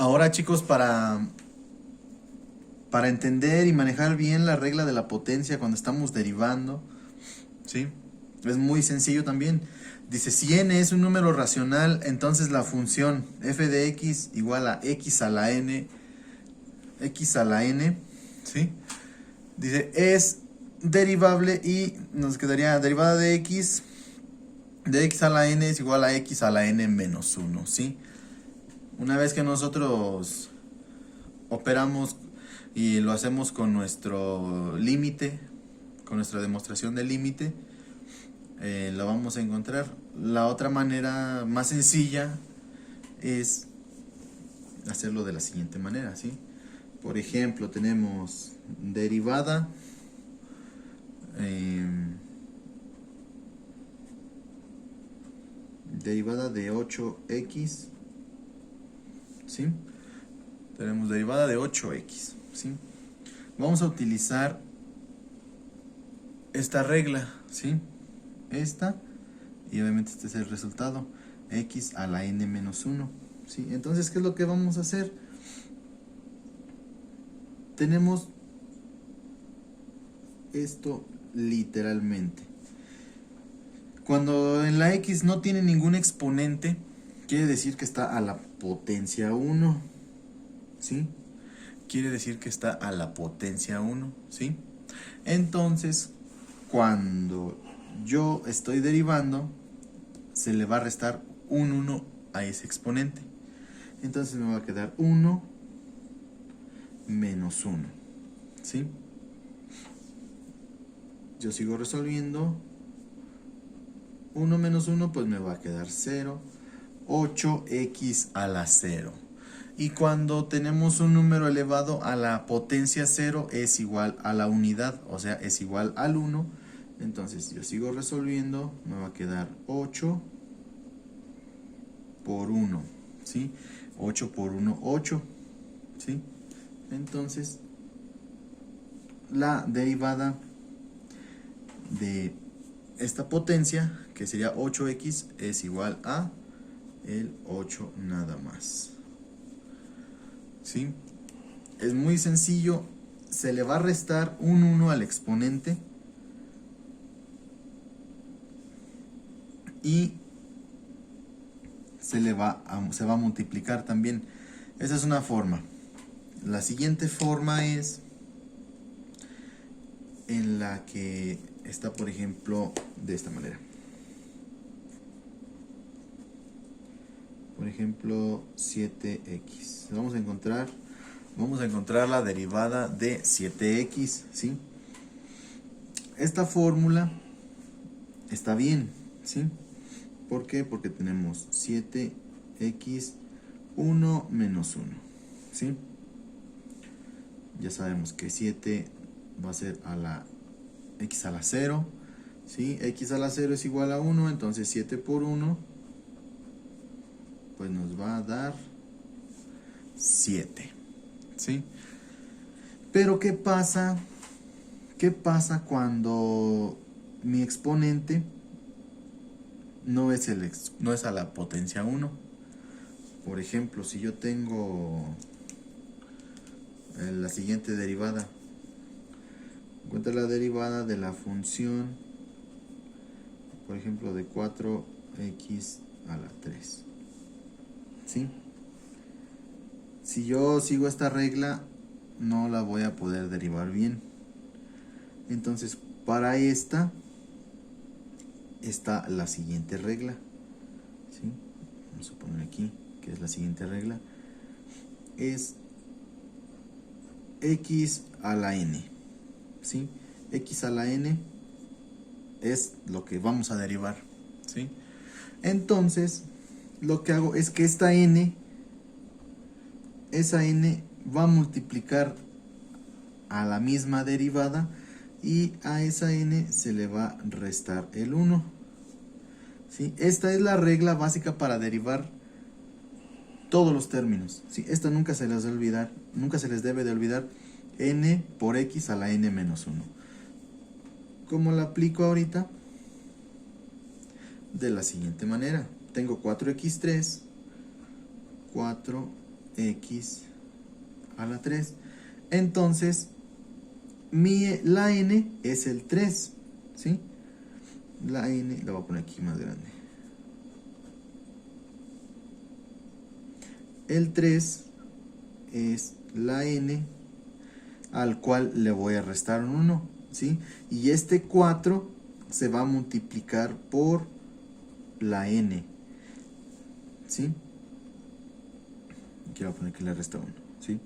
Ahora, chicos, para entender y manejar bien la regla de la potencia cuando estamos derivando, ¿sí? Es muy sencillo también. Dice, si n es un número racional, entonces la función f de x igual a x a la n, ¿sí? Dice, es derivable y nos quedaría derivada de x a la n es igual a x a la n menos 1, ¿sí? Una vez que nosotros operamos y lo hacemos con nuestro límite, con nuestra demostración de límite, lo vamos a encontrar. La otra manera más sencilla es hacerlo de la siguiente manera, ¿sí? Por ejemplo, tenemos derivada derivada de 8x, ¿sí? Tenemos derivada de 8x, ¿sí? Vamos a utilizar esta regla, ¿sí? Esta, y obviamente este es el resultado, x a la n menos 1, ¿sí? Entonces, ¿qué es lo que vamos a hacer? Tenemos esto literalmente. Cuando en la x no tiene ningún exponente, quiere decir que está a la potencia 1, ¿sí? Quiere decir que está a la potencia 1, ¿sí? Entonces, cuando yo estoy derivando, se le va a restar un 1 a ese exponente. Entonces me va a quedar 1 menos 1, ¿sí? Yo sigo resolviendo. 1 menos 1 pues me va a quedar 0. 8x a la 0. Y cuando tenemos un número elevado a la potencia 0 es igual a la unidad, o sea, es igual al 1. Entonces yo sigo resolviendo, me va a quedar 8 por 1, ¿sí? 8 por 1, 8, ¿sí? Entonces, la derivada de esta potencia, que sería 8x, es igual a el 8 nada más, ¿sí? Es muy sencillo, se le va a restar un 1 al exponente y se va a multiplicar también. Esa es una forma. La siguiente forma es en la que está, por ejemplo, de esta manera. Por ejemplo, 7x. Vamos a encontrar la derivada de 7x, ¿sí? Esta fórmula está bien, ¿sí? ¿Por qué? Porque tenemos 7x 1 menos 1, ¿sí? Ya sabemos que 7 va a ser a la x a la 0, ¿sí? X a la 0 es igual a 1, entonces 7 por 1 pues nos va a dar 7, ¿sí? Pero ¿qué pasa? ¿Qué pasa cuando mi exponente no es a la potencia 1? Por ejemplo, si yo tengo la siguiente derivada, encuentra la derivada de la función, por ejemplo, de 4x a la 3, ¿sí? Si yo sigo esta regla, no la voy a poder derivar bien. Entonces, para esta está la siguiente regla, ¿sí? Vamos a poner aquí que es la siguiente regla. Es x a la n, ¿sí? X a la n es lo que vamos a derivar, ¿sí? Entonces, lo que hago es que esa n va a multiplicar a la misma derivada y a esa n se le va a restar el 1, ¿sí? Esta es la regla básica para derivar todos los términos, ¿sí? Esta nunca se les debe olvidar, nunca se les debe de olvidar, n por x a la n menos 1. ¿Cómo la aplico ahorita? De la siguiente manera. Tengo 4x3, 4 x a la 3. Entonces, la n es el 3, ¿sí? La n la voy a poner aquí más grande. El 3 es la n al cual le voy a restar un 1, ¿sí? Y este 4 se va a multiplicar por la n, ¿sí? Quiero poner que le resta 1, ¿sí?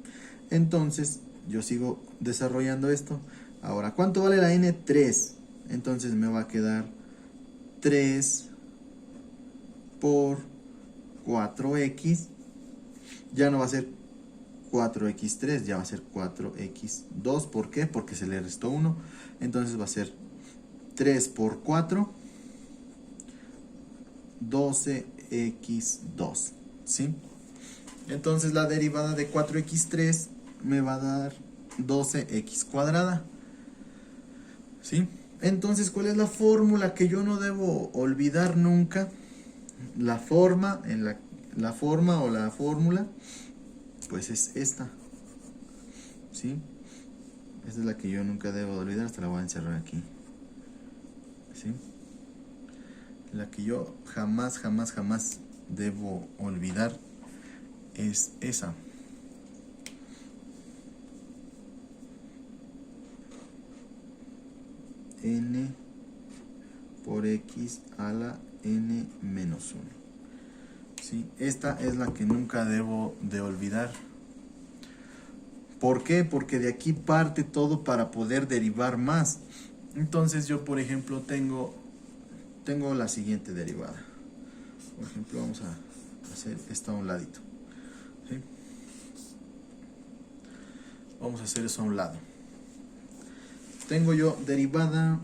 Entonces, yo sigo desarrollando esto. Ahora, ¿cuánto vale la n? 3. Entonces me va a quedar 3 por 4x. Ya no va a ser 4x3, ya va a ser 4x2. ¿Por qué? Porque se le restó 1. Entonces va a ser 3 por 4, 12x2, ¿sí? Entonces la derivada de 4x3 me va a dar 12x cuadrada, ¿sí? Entonces, ¿cuál es la fórmula que yo no debo olvidar nunca? La forma, la forma o la fórmula, pues es esta, ¿sí? Esta es la que yo nunca debo olvidar, hasta la voy a encerrar aquí, ¿sí? La que yo jamás debo olvidar es esa. N por x a la n menos 1. ¿Sí? Esta es la que nunca debo de olvidar. ¿Por qué? Porque de aquí parte todo para poder derivar más. Entonces yo, por ejemplo, tengo la siguiente derivada. Por ejemplo, vamos a hacer esto a un ladito, ¿sí? Vamos a hacer eso a un lado. Tengo yo derivada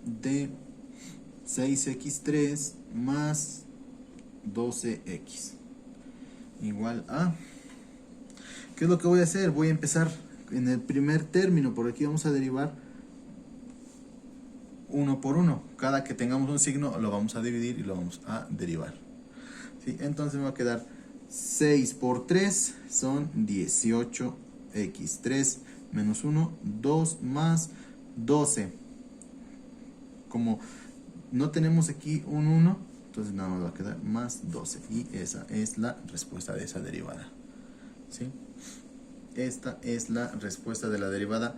de 6x3 más 12x igual a... ¿Qué es lo que voy a hacer? Voy a empezar en el primer término. Por aquí vamos a derivar uno por uno. Cada que tengamos un signo lo vamos a dividir y lo vamos a derivar, ¿sí? Entonces me va a quedar 6 por 3 son 18x3 menos 1, 2 más 12. Como no tenemos aquí un 1, entonces nada más va a quedar más 12. Y esa es la respuesta de esa derivada, ¿sí? Esta es la respuesta de la derivada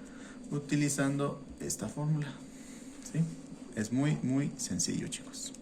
utilizando esta fórmula, ¿sí? Es muy sencillo, chicos.